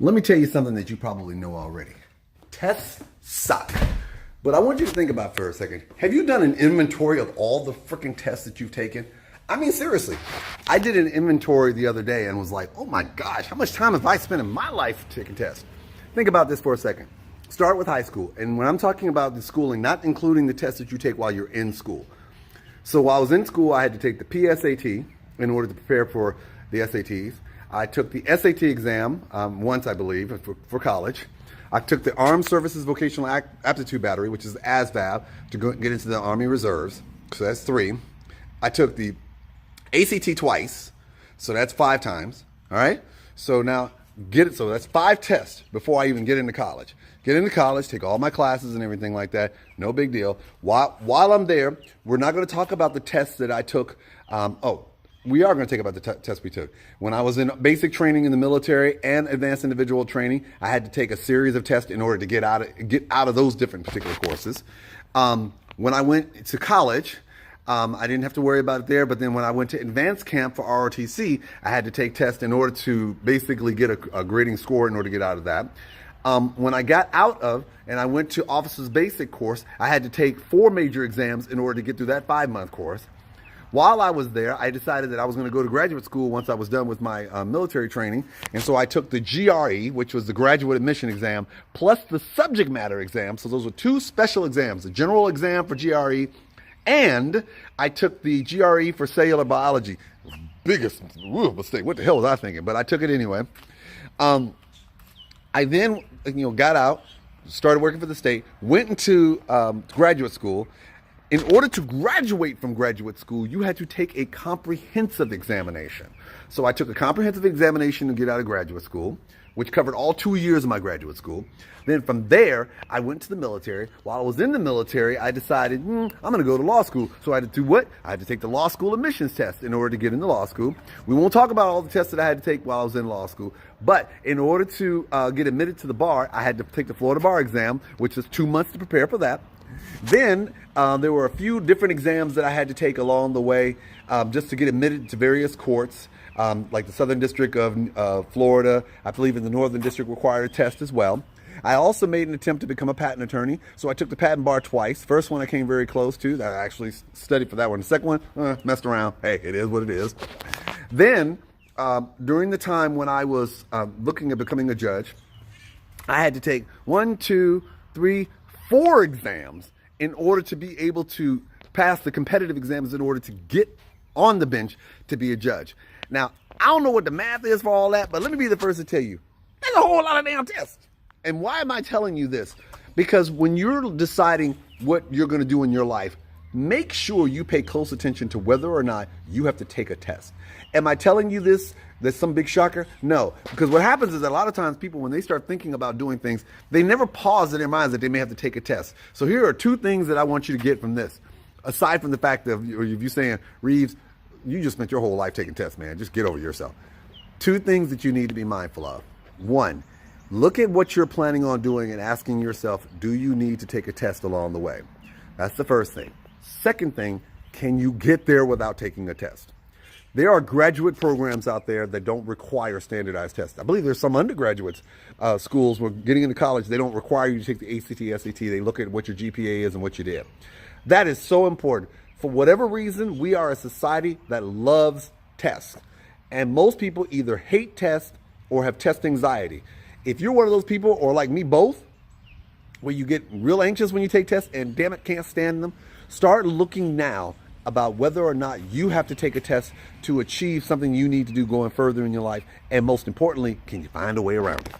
Let me tell you something that you probably know already. Tests suck. But I want you to think about for a second. Have you done an inventory of all the freaking tests that you've taken? I mean, seriously. I did an inventory the other day and was like, oh my gosh, how much time have I spent in my life taking tests? Think about this for a second. Start with high school. And when I'm talking about the schooling, not including the tests that you take while you're in school. So while I was in school, I had to take the PSAT in order to prepare for the SATs. I took the SAT exam once, I believe, for college. I took the Armed Services Vocational Aptitude Battery, which is ASVAB, to get into the Army Reserves. So that's 3. I took the ACT twice, so that's 5 times. All right. So now so that's 5 tests before I even get into college. Get into college, take all my classes and everything like that. No big deal. While I'm there, we're not going to talk about the tests that I took. We are going to talk about the tests we took. When I was in basic training in the military and advanced individual training, I had to take a series of tests in order to get out of those different particular courses. When I went to college, I didn't have to worry about it there. But then when I went to advanced camp for ROTC, I had to take tests in order to basically get a grading score in order to get out of that. When I got out of and I went to officer's basic course, I had to take 4 major exams in order to get through that 5-month course. While I was there, I decided that I was going to go to graduate school once I was done with my military training. And so I took the GRE, which was the graduate admission exam, plus the subject matter exam. So those were 2 special exams, the general exam for GRE, and I took the GRE for cellular biology. Biggest mistake. What the hell was I thinking? But I took it anyway. I then got out, started working for the state, went into graduate school. In order to graduate from graduate school, you had to take a comprehensive examination. So I took a comprehensive examination to get out of graduate school, which covered all 2 years of my graduate school. Then from there, I went to the military. While I was in the military, I decided, I'm going to go to law school. So I had to do what? I had to take the law school admissions test in order to get into law school. We won't talk about all the tests that I had to take while I was in law school. But in order to get admitted to the bar, I had to take the Florida bar exam, which was 2 months to prepare for that. Then there were a few different exams that I had to take along the way just to get admitted to various courts, like the Southern District of Florida. I believe in the Northern District required a test as well. I also made an attempt to become a patent attorney, so I took the patent bar twice. First one I came very close to. I actually studied for that one. The second one, messed around. Hey, it is what it is. Then, during the time when I was looking at becoming a judge, I had to take 1, 2, 3, 4 exams in order to be able to pass the competitive exams in order to get on the bench to be a judge. Now, I don't know what the math is for all that, but let me be the first to tell you, there's a whole lot of damn tests. And why am I telling you this? Because when you're deciding what you're going to do in your life, make sure you pay close attention to whether or not you have to take a test. Am I telling you this? That's some big shocker? No. Because what happens is that a lot of times people, when they start thinking about doing things, they never pause in their minds that they may have to take a test. So here are 2 things that I want you to get from this. Aside from the fact of you saying, Reeves, you just spent your whole life taking tests, man. Just get over yourself. 2 things that you need to be mindful of. 1, look at what you're planning on doing and asking yourself, do you need to take a test along the way? That's the first thing. Second thing, can you get there without taking a test? There are graduate programs out there that don't require standardized tests. I believe there's some undergraduate schools where getting into college, they don't require you to take the ACT, SAT. They look at what your GPA is and what you did. That is so important. For whatever reason, we are a society that loves tests. And most people either hate tests or have test anxiety. If you're one of those people, or like me, both, where you get real anxious when you take tests and damn it, can't stand them, start looking now about whether or not you have to take a test to achieve something you need to do going further in your life. And most importantly, can you find a way around it?